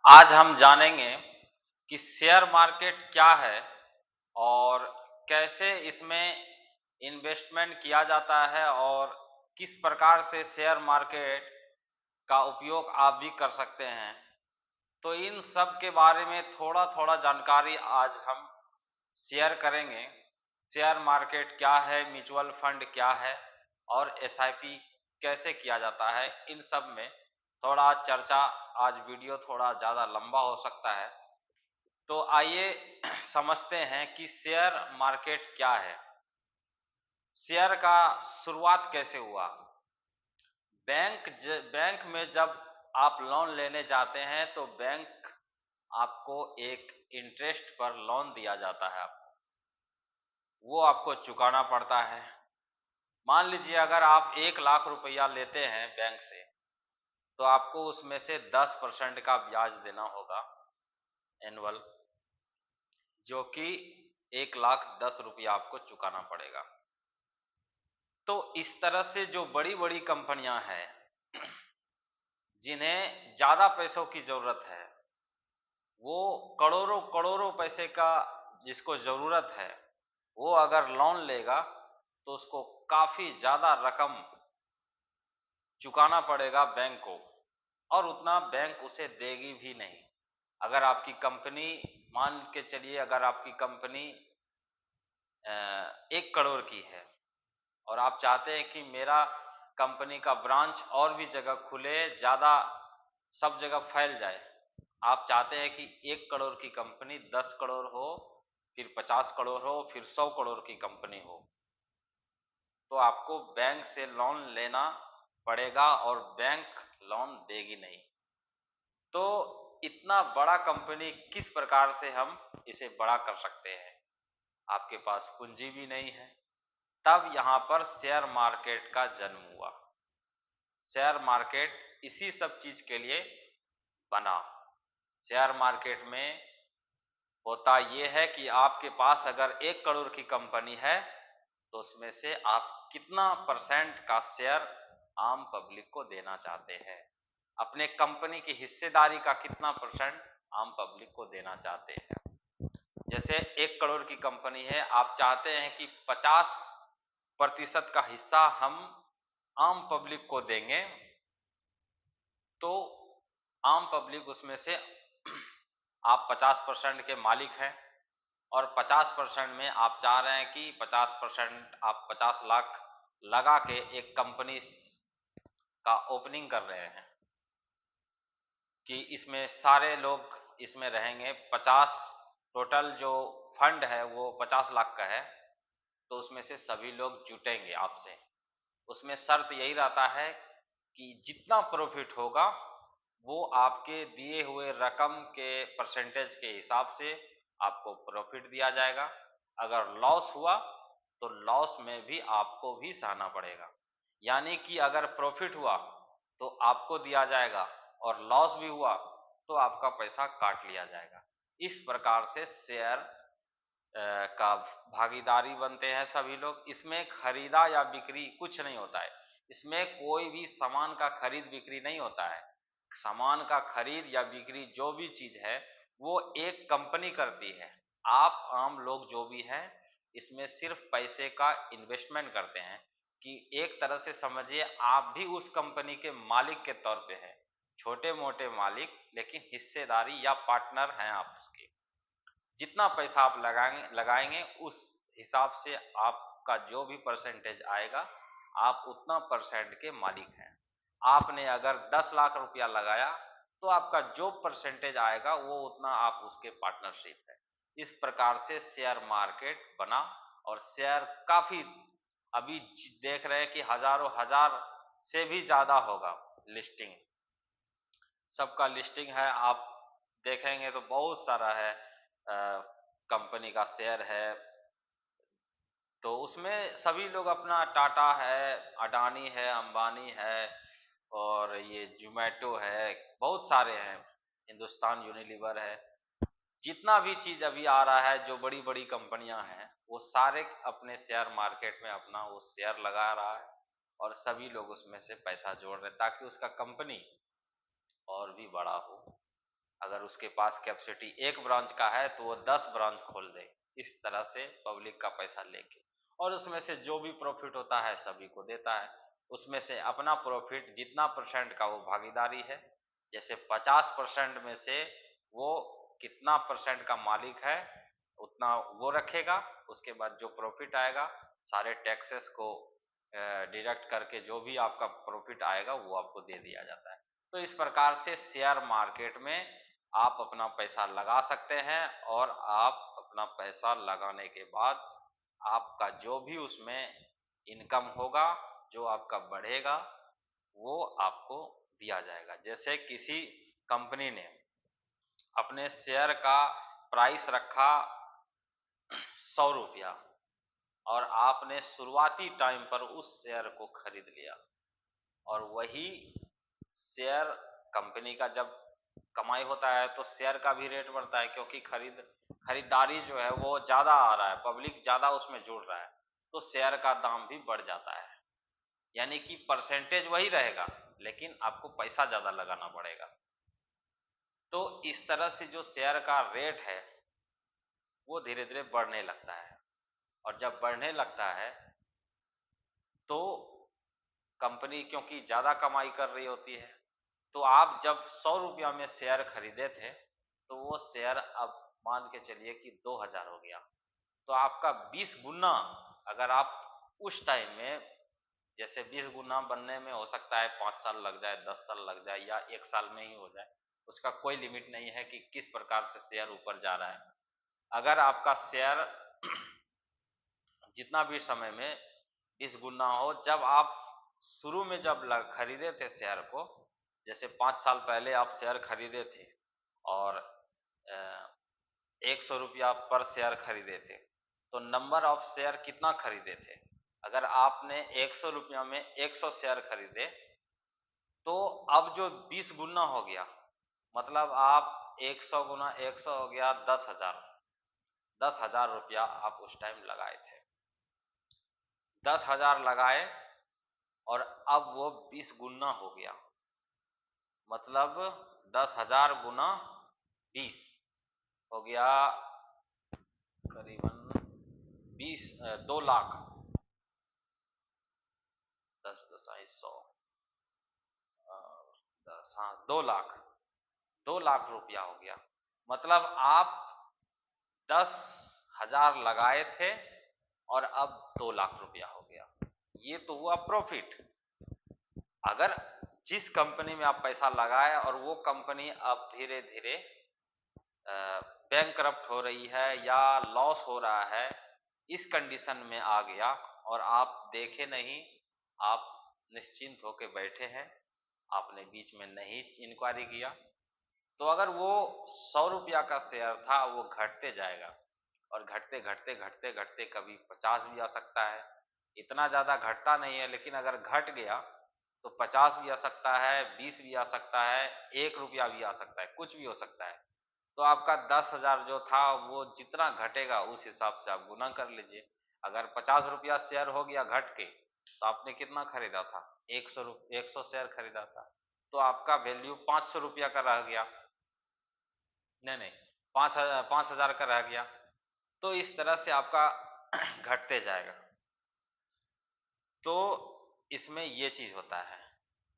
आज हम जानेंगे कि शेयर मार्केट क्या है और कैसे इसमें इन्वेस्टमेंट किया जाता है और किस प्रकार से शेयर मार्केट का उपयोग आप भी कर सकते हैं। तो इन सब के बारे में थोड़ा थोड़ा जानकारी आज हम शेयर करेंगे। शेयर मार्केट क्या है, म्यूचुअल फंड क्या है और एसआईपी कैसे किया जाता है, इन सब में थोड़ा चर्चा। आज वीडियो थोड़ा ज़्यादा लंबा हो सकता है, तो आइए समझते हैं कि शेयर मार्केट क्या है। शेयर का शुरुआत कैसे हुआ। बैंक में जब आप लोन लेने जाते हैं तो बैंक आपको एक इंटरेस्ट पर लोन दिया जाता है, आपको वो आपको चुकाना पड़ता है। मान लीजिए अगर आप 1 लाख रुपया लेते हैं बैंक से, तो आपको उसमें से 10% का ब्याज देना होगा एनुअल, जो कि 1,10,000 आपको चुकाना पड़ेगा। तो इस तरह से जो बड़ी बड़ी कंपनियां हैं जिन्हें ज्यादा पैसों की जरूरत है, वो करोड़ों करोड़ों पैसे का जिसको जरूरत है, वो अगर लोन लेगा तो उसको काफी ज्यादा रकम चुकाना पड़ेगा बैंक को, और उतना बैंक उसे देगी भी नहीं। अगर आपकी कंपनी, मान के चलिए अगर आपकी कंपनी 1 करोड़ की है और आप चाहते हैं कि मेरा कंपनी का ब्रांच और भी जगह खुले, ज़्यादा सब जगह फैल जाए। आप चाहते हैं कि 1 करोड़ की कंपनी 10 करोड़ हो, फिर 50 करोड़ हो, फिर 100 करोड़ की कंपनी हो, तो आपको बैंक से लोन लेना पड़ेगा और बैंक लोन देगी नहीं। तो इतना बड़ा कंपनी किस प्रकार से हम इसे बड़ा कर सकते हैं। आपके पास पूंजी भी नहीं है। तब यहाँ पर शेयर मार्केट का जन्म हुआ। शेयर मार्केट इसी सब चीज के लिए बना। शेयर मार्केट में होता यह है कि आपके पास अगर 1 करोड़ की कंपनी है, तो उसमें से आप कितना परसेंट का शेयर आम पब्लिक को देना चाहते हैं। अपने कंपनी की हिस्सेदारी का कितना परसेंट आम पब्लिक को देना चाहते हैं। जैसे 1 करोड़ की कंपनी है, आप चाहते हैं कि 50% का हिस्सा हम आम पब्लिक को देंगे, तो आम पब्लिक उसमें से आप 50% के मालिक हैं, और 50% में आप चाह रहे हैं कि 50% आप 50 लाख लगा के एक कंपनी का ओपनिंग कर रहे हैं कि इसमें सारे लोग इसमें रहेंगे। 50 टोटल जो फंड है वो 50 लाख का है, तो उसमें से सभी लोग जुटेंगे आपसे। उसमें शर्त यही रहता है कि जितना प्रॉफिट होगा वो आपके दिए हुए रकम के परसेंटेज के हिसाब से आपको प्रॉफिट दिया जाएगा। अगर लॉस हुआ तो लॉस में भी आपको भी सहना पड़ेगा। यानी कि अगर प्रॉफिट हुआ तो आपको दिया जाएगा, और लॉस भी हुआ तो आपका पैसा काट लिया जाएगा। इस प्रकार से शेयर का भागीदारी बनते हैं सभी लोग। इसमें खरीदा या बिक्री कुछ नहीं होता है। इसमें कोई भी सामान का खरीद बिक्री नहीं होता है। सामान का खरीद या बिक्री जो भी चीज है वो एक कंपनी करती है। आप आम लोग जो भी हैं, इसमें सिर्फ पैसे का इन्वेस्टमेंट करते हैं। कि एक तरह से समझिए आप भी उस कंपनी के मालिक के तौर पे हैं, छोटे मोटे मालिक, लेकिन हिस्सेदारी या पार्टनर हैं आप उसके। जितना पैसा आप लगाएंगे उस हिसाब से आपका जो भी परसेंटेज आएगा, आप उतना परसेंट के मालिक हैं। आपने अगर 10 लाख रुपया लगाया तो आपका जो परसेंटेज आएगा वो उतना आप उसके पार्टनरशिप है। इस प्रकार से शेयर मार्केट बना, और शेयर काफी अभी देख रहे हैं कि हजारों हजार से भी ज्यादा होगा लिस्टिंग। सबका लिस्टिंग है, आप देखेंगे तो बहुत सारा है। कंपनी का शेयर है, तो उसमें सभी लोग अपना, टाटा है, अडानी है, अंबानी है, और ये जोमेटो है, बहुत सारे हैं, हिंदुस्तान यूनिलीवर है। जितना भी चीज अभी आ रहा है, जो बड़ी बड़ी कंपनियां हैं, वो सारे अपने शेयर मार्केट में अपना वो शेयर लगा रहा है, और सभी लोग उसमें से पैसा जोड़ रहे हैं ताकि उसका कंपनी और भी बड़ा हो। अगर उसके पास कैपेसिटी एक ब्रांच का है तो वो 10 ब्रांच खोल दे, इस तरह से पब्लिक का पैसा लेके, और उसमें से जो भी प्रॉफिट होता है सभी को देता है। उसमें से अपना प्रॉफिट जितना परसेंट का वो भागीदारी है, जैसे 50% में से वो कितना परसेंट का मालिक है उतना वो रखेगा। उसके बाद जो प्रॉफिट आएगा सारे टैक्सेस को डिडक्ट करके जो भी आपका प्रॉफिट आएगा वो आपको दे दिया जाता है। तो इस प्रकार से शेयर मार्केट में आप अपना पैसा लगा सकते हैं, और आप अपना पैसा लगाने के बाद आपका जो भी उसमें इनकम होगा, जो आपका बढ़ेगा, वो आपको दिया जाएगा। जैसे किसी कंपनी ने अपने शेयर का प्राइस रखा 100 रुपया, और आपने शुरुआती टाइम पर उस शेयर को खरीद लिया, और वही शेयर कंपनी का जब कमाई होता है तो शेयर का भी रेट बढ़ता है, क्योंकि खरीदारी जो है वो ज्यादा आ रहा है, पब्लिक ज्यादा उसमें जुड़ रहा है, तो शेयर का दाम भी बढ़ जाता है। यानी कि परसेंटेज वही रहेगा लेकिन आपको पैसा ज्यादा लगाना पड़ेगा। तो इस तरह से जो शेयर का रेट है वो धीरे धीरे बढ़ने लगता है, और जब बढ़ने लगता है तो कंपनी क्योंकि ज्यादा कमाई कर रही होती है, तो आप जब 100 रुपया में शेयर खरीदे थे तो वो शेयर अब मान के चलिए कि 2000 हो गया, तो आपका 20 गुना, अगर आप उस टाइम में, जैसे 20 गुना बनने में हो सकता है 5 साल लग जाए, 10 साल लग जाए, या 1 साल में ही हो जाए, उसका कोई लिमिट नहीं है कि किस प्रकार से शेयर ऊपर जा रहा है। अगर आपका शेयर जितना भी समय में 20 गुना हो, जब आप शुरू में जब खरीदे थे शेयर को, जैसे 5 साल पहले आप शेयर खरीदे थे और 100 रुपया पर शेयर खरीदे थे, तो नंबर ऑफ शेयर कितना खरीदे थे? अगर आपने 100 रुपया में 100 शेयर खरीदे, तो अब जो 20 गुना हो गया, मतलब आप 100 गुना 100 हो गया 10,000, 10,000 रुपया आप उस टाइम लगाए थे, 10,000 लगाए, और अब वो 20 गुना हो गया, मतलब 10,000 गुना 20 हो गया करीबन 2 लाख, 10 दसाई 100, 10, हाँ 2 लाख, 2 लाख रुपया हो गया। मतलब आप 10,000 लगाए थे और अब 2 लाख रुपया हो गया। ये तो हुआ प्रॉफिट। अगर जिस कंपनी में आप पैसा लगाए और वो कंपनी अब धीरे धीरे बैंकरप्ट हो रही है या लॉस हो रहा है, इस कंडीशन में आ गया और आप देखे नहीं, आप निश्चिंत होकर बैठे हैं, आपने बीच में नहीं इंक्वायरी किया, तो अगर वो 100 रुपया का शेयर था वो घटते जाएगा, और घटते घटते घटते घटते कभी 50 भी आ सकता है। इतना ज्यादा घटता नहीं है, लेकिन अगर घट गया तो 50 भी आ सकता है, 20 भी आ सकता है, 1 रुपया भी आ सकता है, कुछ भी हो सकता है। तो आपका 10,000 जो था वो जितना घटेगा उस हिसाब से आप गुना कर लीजिए। अगर 50 रुपया शेयर हो गया घट के, तो आपने कितना खरीदा था? 100 शेयर खरीदा था, तो आपका वैल्यू 500 रुपया का रह गया, नहीं नहीं, 5,000 का रह गया। तो इस तरह से आपका घटते जाएगा। तो इसमें ये चीज होता है,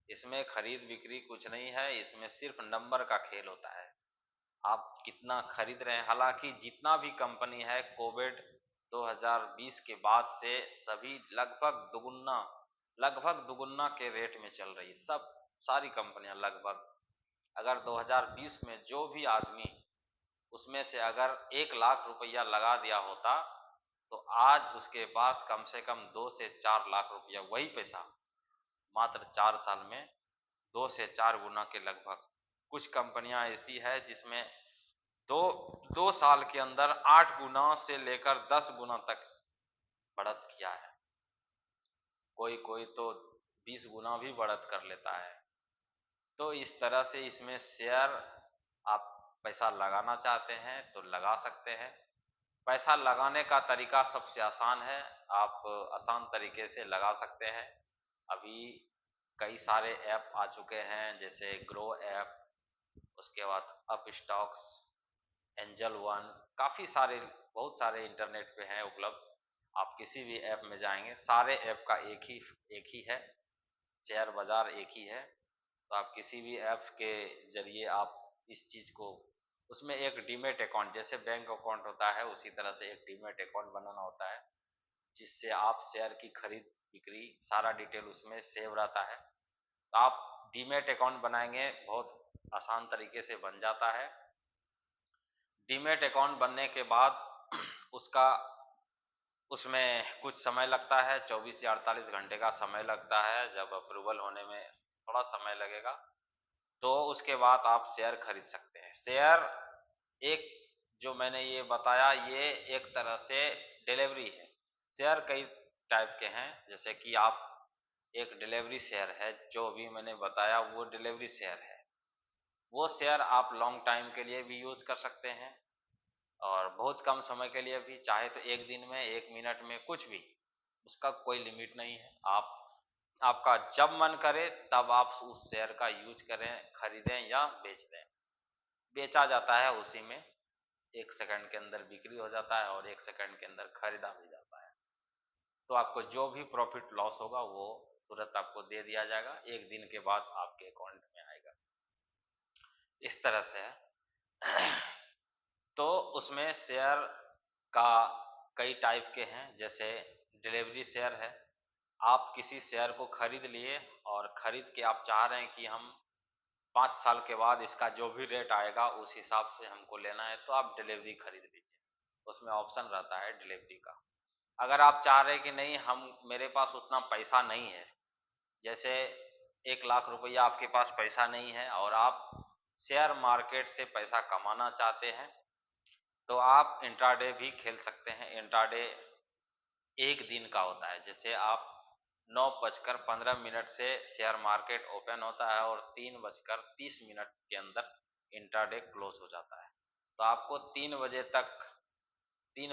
इसमें खरीद बिक्री कुछ नहीं है, इसमें सिर्फ नंबर का खेल होता है, आप कितना खरीद रहे हैं। हालांकि जितना भी कंपनी है कोविड 2020 के बाद से सभी लगभग दुगुना के रेट में चल रही है, सब सारी कंपनियां लगभग। अगर 2020 में जो भी आदमी उसमें से अगर 1 लाख रुपया लगा दिया होता, तो आज उसके पास कम से कम 2 से 4 लाख रुपया, वही पैसा मात्र 4 साल में 2 से 4 गुना के लगभग। कुछ कंपनियां ऐसी है जिसमें दो 2 साल के अंदर 8 गुना से लेकर 10 गुना तक बढ़त किया है, कोई कोई तो 20 गुना भी बढ़त कर लेता है। तो इस तरह से इसमें शेयर, आप पैसा लगाना चाहते हैं तो लगा सकते हैं। पैसा लगाने का तरीका सबसे आसान है, आप आसान तरीके से लगा सकते हैं। अभी कई सारे ऐप आ चुके हैं, जैसे ग्रो ऐप, उसके बाद अप स्टॉक्स, एंजल वन, काफ़ी सारे, बहुत सारे इंटरनेट पे हैं उपलब्ध। आप किसी भी ऐप में जाएंगे, सारे ऐप का एक ही है, शेयर बाज़ार एक ही है। तो आप किसी भी ऐप के ज़रिए आप इस चीज़ को, उसमें एक डीमेट अकाउंट, जैसे बैंक अकाउंट होता है उसी तरह से एक डीमेट अकाउंट बनाना होता है, जिससे आप शेयर की खरीद बिक्री सारा डिटेल उसमें सेव रहता है। तो आप डीमेट अकाउंट बनाएंगे, बहुत आसान तरीके से बन जाता है। डीमेट अकाउंट बनने के बाद उसका, उसमें कुछ समय लगता है, 24 या 48 घंटे का समय लगता है, जब अप्रूवल होने में थोड़ा समय लगेगा। तो उसके बाद आप शेयर खरीद सकते हैं। शेयर एक, जो मैंने ये बताया, ये एक तरह से डिलीवरी है। शेयर कई टाइप के हैं, जैसे कि आप, एक डिलीवरी शेयर है जो भी मैंने बताया, वो डिलीवरी शेयर है। वो शेयर आप लॉन्ग टाइम के लिए भी यूज़ कर सकते हैं और बहुत कम समय के लिए भी, चाहे तो एक दिन में, एक मिनट में, कुछ भी, उसका कोई लिमिट नहीं है। आप, आपका जब मन करे तब आप उस शेयर का यूज करें, खरीदें या बेच दें। बेचा जाता है उसी में, 1 सेकंड के अंदर बिक्री हो जाता है और 1 सेकंड के अंदर खरीदा भी जाता है। तो आपको जो भी प्रॉफिट लॉस होगा वो तुरंत आपको दे दिया जाएगा, एक दिन के बाद आपके अकाउंट में आएगा। इस तरह से है। तो उसमें शेयर का कई टाइप के हैं, जैसे डिलीवरी शेयर है। आप किसी शेयर को खरीद लिए और खरीद के आप चाह रहे हैं कि हम 5 साल के बाद इसका जो भी रेट आएगा उस हिसाब से हमको लेना है, तो आप डिलीवरी खरीद लीजिए। उसमें ऑप्शन रहता है डिलीवरी का। अगर आप चाह रहे हैं कि नहीं, हम, मेरे पास उतना पैसा नहीं है, जैसे 1 लाख रुपया आपके पास पैसा नहीं है और आप शेयर मार्केट से पैसा कमाना चाहते हैं, तो आप इंट्राडे भी खेल सकते हैं। इंट्राडे एक दिन का होता है, जैसे आप 9:15 से शेयर मार्केट ओपन होता है और 3:30 के अंदर इंट्राडे क्लोज हो जाता है। तो आपको 3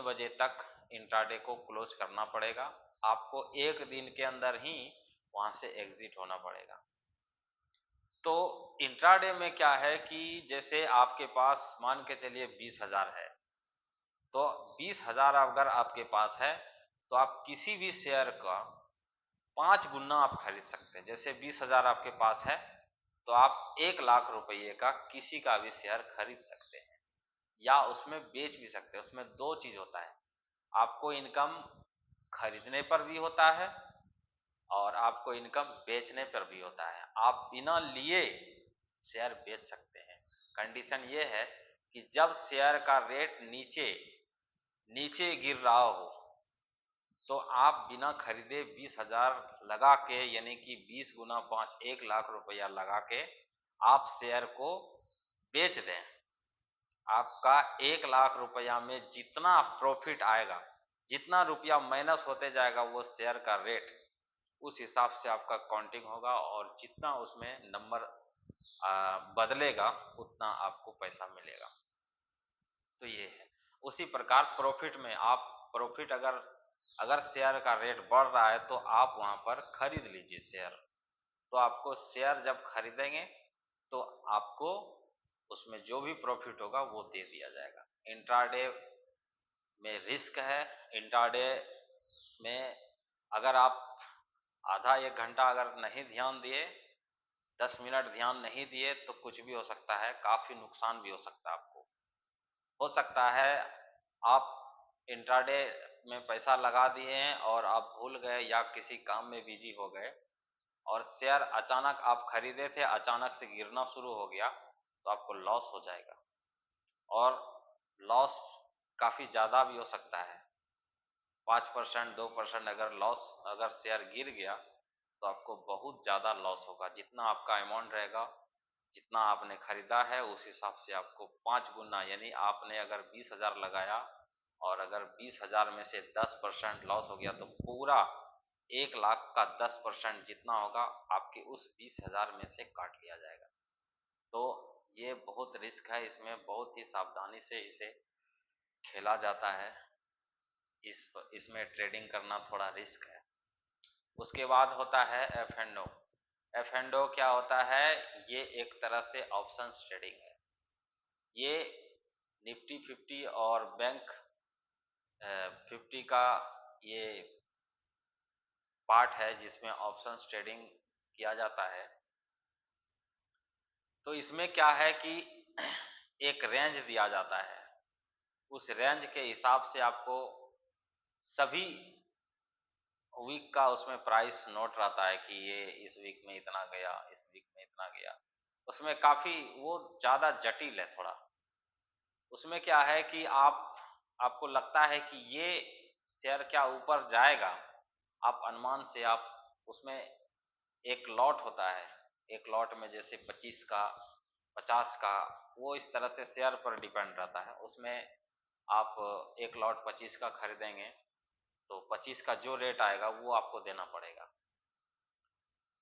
बजे तक इंट्राडे को क्लोज करना पड़ेगा। आपको एक दिन के अंदर ही वहां से एग्जिट होना पड़ेगा। तो इंट्राडे में क्या है कि जैसे आपके पास मान के चलिए 20,000 है, तो 20,000 अगर आपके पास है तो आप किसी भी शेयर का 5 गुना आप खरीद सकते हैं। जैसे 20,000 आपके पास है तो आप 1 लाख रुपये का किसी का भी शेयर खरीद सकते हैं या उसमें बेच भी सकते हैं। उसमें दो चीज होता है, आपको इनकम खरीदने पर भी होता है और आपको इनकम बेचने पर भी होता है। आप बिना लिए शेयर बेच सकते हैं। कंडीशन ये है कि जब शेयर का रेट नीचे नीचे गिर रहा हो तो आप बिना खरीदे 20,000 लगा के, यानी कि 20 गुना 5, 1 लाख रुपया लगा के आप शेयर को बेच दें। आपका 1 लाख रुपया में जितना प्रॉफिट आएगा, जितना रुपया माइनस होते जाएगा वो शेयर का रेट, उस हिसाब से आपका काउंटिंग होगा और जितना उसमें नंबर बदलेगा उतना आपको पैसा मिलेगा। तो ये है। उसी प्रकार प्रॉफिट में आप, प्रॉफिट अगर अगर शेयर का रेट बढ़ रहा है तो आप वहां पर खरीद लीजिए शेयर। तो आपको शेयर जब खरीदेंगे तो आपको उसमें जो भी प्रॉफिट होगा वो दे दिया जाएगा। इंट्राडे में रिस्क है। इंट्राडे में अगर आप आधा 1 घंटा अगर नहीं ध्यान दिए, 10 मिनट ध्यान नहीं दिए तो कुछ भी हो सकता है, काफी नुकसान भी हो सकता है आपको। हो सकता है आप इंट्राडे में पैसा लगा दिए हैं और आप भूल गए या किसी काम में बिजी हो गए और शेयर अचानक आप खरीदे थे, अचानक से गिरना शुरू हो गया तो आपको लॉस हो जाएगा और लॉस काफी ज्यादा भी हो सकता है। 5%, 2% अगर लॉस, अगर शेयर गिर गया तो आपको बहुत ज्यादा लॉस होगा। जितना आपका अमाउंट रहेगा, जितना आपने खरीदा है उस हिसाब से आपको 5 गुना, यानी आपने अगर 20,000 लगाया और अगर 20,000 में से 10% लॉस हो गया तो पूरा 1 लाख का 10% जितना होगा आपके उस 20,000 में से काट लिया जाएगा। तो ये बहुत रिस्क है, इसमें बहुत ही सावधानी से इसे खेला जाता है। इसमें ट्रेडिंग करना थोड़ा रिस्क है। उसके बाद होता है F and O. F and O क्या होता है? ये एक तरह से ऑप्शन ट्रेडिंग है। ये निफ्टी 50 और बैंक 50 का ये पार्ट है जिसमें ऑप्शन ट्रेडिंग किया जाता है। तो इसमें क्या है कि एक रेंज दिया जाता है, उस रेंज के हिसाब से आपको सभी वीक का उसमें प्राइस नोट रहता है कि ये इस वीक में इतना गया, इस वीक में इतना गया। उसमें काफी वो ज्यादा जटिल है थोड़ा। उसमें क्या है कि आपको लगता है कि ये शेयर क्या ऊपर जाएगा, आप अनुमान से आप उसमें एक लॉट होता है, एक लॉट में जैसे 25 का 50 का, वो इस तरह से शेयर पर डिपेंड रहता है। उसमें आप एक लॉट 25 का खरीदेंगे तो 25 का जो रेट आएगा वो आपको देना पड़ेगा।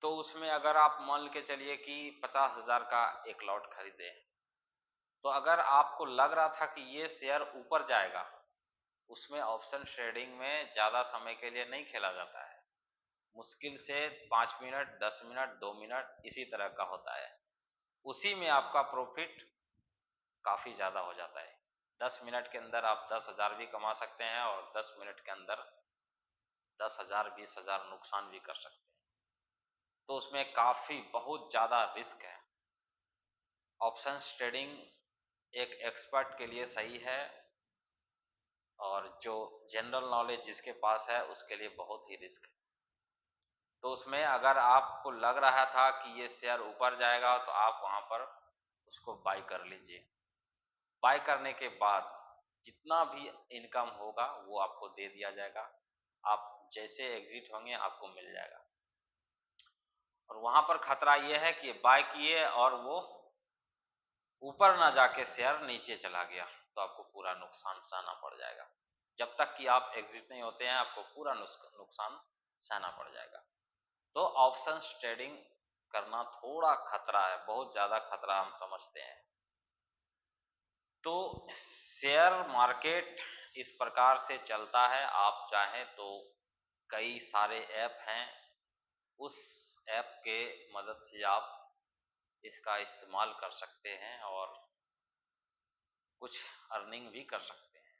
तो उसमें अगर आप मान के चलिए कि 50,000 का एक लॉट खरीदे, तो अगर आपको लग रहा था कि ये शेयर ऊपर जाएगा, उसमें ऑप्शन ट्रेडिंग में ज़्यादा समय के लिए नहीं खेला जाता है। मुश्किल से 5 मिनट, 10 मिनट, 2 मिनट इसी तरह का होता है। उसी में आपका प्रॉफिट काफ़ी ज़्यादा हो जाता है। 10 मिनट के अंदर आप 10,000 भी कमा सकते हैं और 10 मिनट के अंदर 10,000, 20,000 नुकसान भी कर सकते हैं। तो उसमें काफ़ी बहुत ज़्यादा रिस्क है। ऑप्शंस ट्रेडिंग एक एक्सपर्ट के लिए सही है, और जो जनरल नॉलेज जिसके पास है उसके लिए बहुत ही रिस्क है। तो उसमें अगर आपको लग रहा था कि ये शेयर ऊपर जाएगा तो आप वहां पर उसको बाय कर लीजिए। बाय करने के बाद जितना भी इनकम होगा वो आपको दे दिया जाएगा। आप जैसे एग्जिट होंगे आपको मिल जाएगा। और वहां पर खतरा ये है कि बाय किए और वो ऊपर ना जाके शेयर नीचे चला गया तो आपको पूरा नुकसान सहना पड़ जाएगा। जब तक कि आप एग्जिट नहीं होते हैं आपको पूरा नुकसान सहना पड़ जाएगा। तो ऑप्शंस ट्रेडिंग करना थोड़ा खतरा है, बहुत ज्यादा खतरा हम समझते हैं। तो शेयर मार्केट इस प्रकार से चलता है। आप चाहें तो कई सारे ऐप हैं, उस ऐप के मदद से आप इसका इस्तेमाल कर सकते हैं और कुछ अर्निंग भी कर सकते हैं।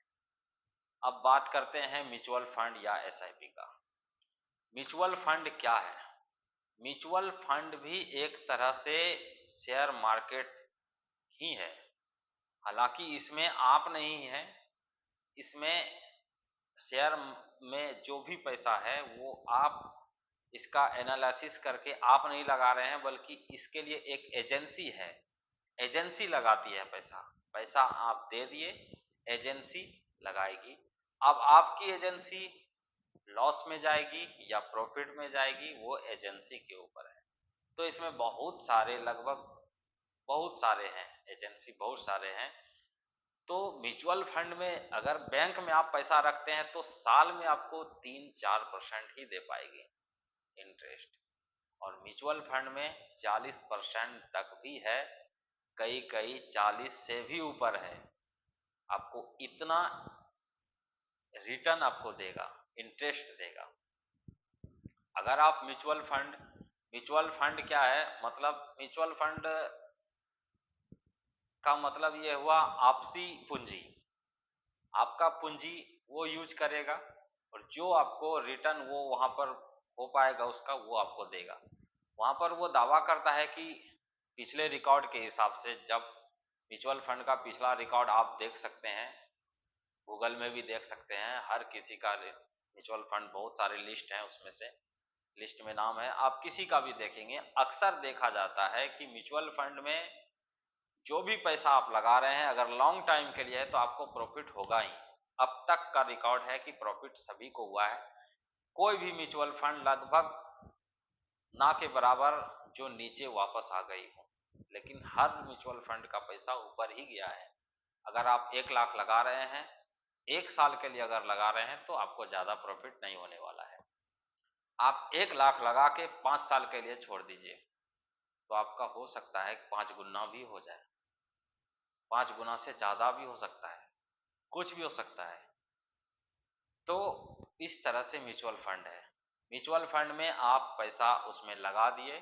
अब बात करते हैं म्यूचुअल फंड या एसआईपी का। म्यूचुअल फंड क्या है? म्यूचुअल फंड भी एक तरह से शेयर मार्केट ही है। हालांकि इसमें आप नहीं है, इसमें शेयर में जो भी पैसा है वो आप इसका एनालिसिस करके आप नहीं लगा रहे हैं, बल्कि इसके लिए एक एजेंसी है, एजेंसी लगाती है पैसा। पैसा आप दे दिए, एजेंसी लगाएगी। अब आपकी एजेंसी लॉस में जाएगी या प्रॉफिट में जाएगी वो एजेंसी के ऊपर है। तो इसमें बहुत सारे, लगभग बहुत सारे हैं एजेंसी, बहुत सारे हैं। तो म्यूचुअल फंड में अगर बैंक में आप पैसा रखते हैं तो साल में आपको 3-4% ही दे पाएगी इंटरेस्ट, और म्यूचुअल फंड में 40% तक भी है, कई कई 40 से भी ऊपर है। आपको इतना रिटर्न आपको देगा, इंटरेस्ट देगा। अगर आप म्यूचुअल फंड क्या है, मतलब म्यूचुअल फंड का मतलब ये हुआ आपसी पूंजी। आपका पूंजी वो यूज करेगा और जो आपको रिटर्न वो वहां पर हो पाएगा उसका वो आपको देगा। वहां पर वो दावा करता है कि पिछले रिकॉर्ड के हिसाब से, जब म्यूचुअल फंड का पिछला रिकॉर्ड आप देख सकते हैं, गूगल में भी देख सकते हैं, हर किसी का म्यूचुअल फंड बहुत सारे लिस्ट हैं, उसमें से लिस्ट में नाम है, आप किसी का भी देखेंगे अक्सर देखा जाता है कि म्यूचुअल फंड में जो भी पैसा आप लगा रहे हैं अगर लॉन्ग टाइम के लिए है तो आपको प्रॉफिट होगा ही। अब तक का रिकॉर्ड है कि प्रॉफिट सभी को हुआ है। कोई भी म्यूचुअल फंड लगभग ना के बराबर जो नीचे वापस आ गई हो, लेकिन हर म्यूचुअल फंड का पैसा ऊपर ही गया है। अगर आप 1 लाख लगा रहे हैं, 1 साल के लिए अगर लगा रहे हैं तो आपको ज्यादा प्रॉफिट नहीं होने वाला है। आप 1 लाख लगा के 5 साल के लिए छोड़ दीजिए तो आपका हो सकता है 5 गुना भी हो जाए, 5 गुना से ज्यादा भी हो सकता है, कुछ भी हो सकता है। तो इस तरह से म्यूचुअल फंड है। म्यूचुअल फंड में आप पैसा उसमें लगा दिए,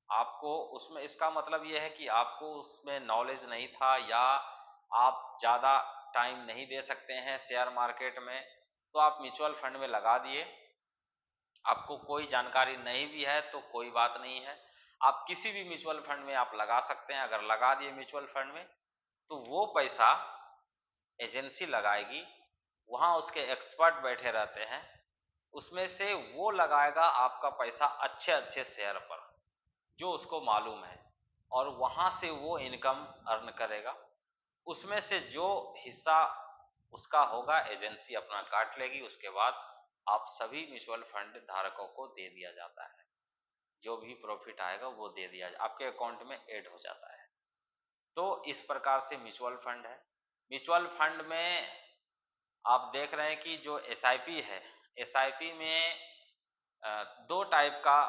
आपको उसमें, इसका मतलब यह है कि आपको उसमें नॉलेज नहीं था, या आप ज़्यादा टाइम नहीं दे सकते हैं शेयर मार्केट में, तो आप म्यूचुअल फंड में लगा दिए। आपको कोई जानकारी नहीं भी है तो कोई बात नहीं है, आप किसी भी म्यूचुअल फंड में आप लगा सकते हैं। अगर लगा दिए म्यूचुअल फंड में, तो वो पैसा एजेंसी लगाएगी, वहां उसके एक्सपर्ट बैठे रहते हैं, उसमें से वो लगाएगा आपका पैसा अच्छे अच्छे शेयर पर जो उसको मालूम है, और वहां से वो इनकम अर्न करेगा। उसमें से जो हिस्सा उसका होगा एजेंसी अपना काट लेगी, उसके बाद आप सभी म्यूचुअल फंड धारकों को दे दिया जाता है। जो भी प्रॉफिट आएगा वो दे दिया आपके अकाउंट में ऐड हो जाता है। तो इस प्रकार से म्यूचुअल फंड है। म्यूचुअल फंड में आप देख रहे हैं कि जो एसआईपी है, एसआईपी में दो टाइप का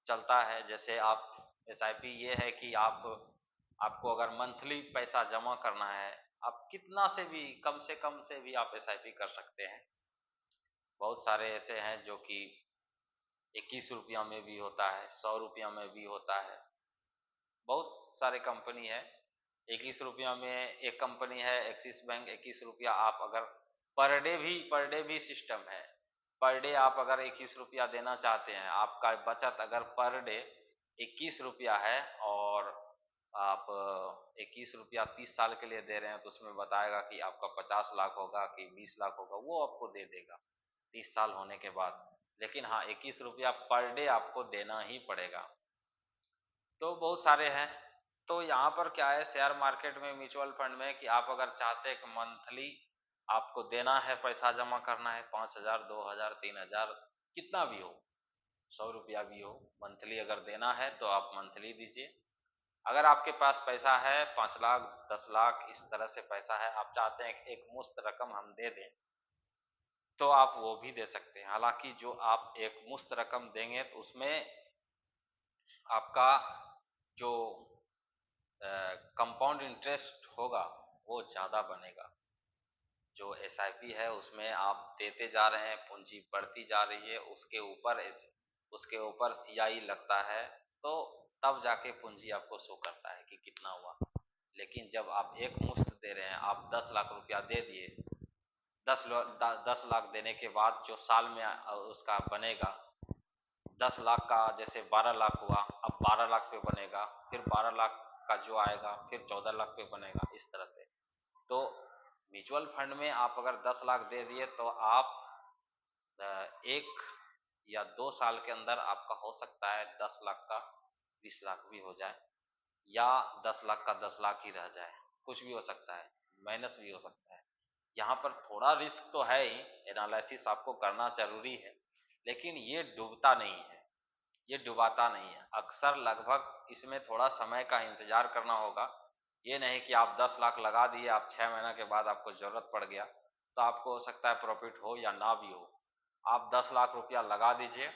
चलता है। जैसे आप एसआईपी ये है कि आपको अगर मंथली पैसा जमा करना है, आप कितना से भी कम से भी आप एसआईपी कर सकते हैं। बहुत सारे ऐसे हैं जो कि 21 रुपया में भी होता है, 100 रुपया में भी होता है। बहुत सारे कंपनी है। 21 रुपया में एक कंपनी है एक्सिस बैंक, 21 रुपया। आप अगर पर डे भी सिस्टम है। पर डे आप अगर 21 रुपया देना चाहते हैं, आपका बचत अगर पर डे 21 रुपया है, और आप 21 रुपया 30 साल के लिए दे रहे हैं, तो उसमें बताएगा कि आपका 50 लाख होगा कि 20 लाख होगा, वो आपको दे देगा 30 साल होने के बाद। लेकिन हाँ, 21 रुपया पर डे आपको देना ही पड़ेगा। तो बहुत सारे हैं। तो यहाँ पर क्या है, शेयर मार्केट में म्यूचुअल फंड में, कि आप अगर चाहते हैं कि मंथली आपको देना है, पैसा जमा करना है, 5,000 2,000 3,000 कितना भी हो, 100 रुपया भी हो, मंथली अगर देना है तो आप मंथली दीजिए। अगर आपके पास पैसा है 5 लाख 10 लाख इस तरह से पैसा है, आप चाहते हैं कि एक मुश्त रकम हम दे दें, तो आप वो भी दे सकते हैं। हालांकि जो आप एक मुश्त रकम देंगे तो उसमें आपका जो कंपाउंड इंटरेस्ट होगा वो ज़्यादा बनेगा। जो एसआईपी है उसमें आप देते जा रहे हैं, पूंजी बढ़ती जा रही है, उसके ऊपर सीआई लगता है, तो तब जाके पूंजी आपको शो करता है कि कितना हुआ। लेकिन जब आप एक मुश्त दे रहे हैं, आप 10 लाख रुपया दे दिए, 10 लाख देने के बाद जो साल में उसका बनेगा, 10 लाख का जैसे 12 लाख हुआ, अब 12 लाख पे बनेगा, फिर 12 लाख का जो आएगा फिर 14 लाख पे बनेगा, इस तरह से। तो म्यूचुअल फंड में आप अगर 10 लाख दे दिए, तो आप 1 या 2 साल के अंदर आपका हो सकता है 10 लाख का 20 लाख भी हो जाए, या 10 लाख का 10 लाख ही रह जाए, कुछ भी हो सकता है, माइनस भी हो सकता है। यहाँ पर थोड़ा रिस्क तो है ही, एनालिसिस आपको करना जरूरी है, लेकिन ये डूबता नहीं है, ये डुबाता नहीं है। अक्सर लगभग इसमें थोड़ा समय का इंतजार करना होगा। ये नहीं कि आप 10 लाख लगा दिए, आप 6 महीना के बाद आपको जरूरत पड़ गया तो आपको हो सकता है प्रॉफिट हो या ना भी हो। आप 10 लाख रुपया लगा दीजिए,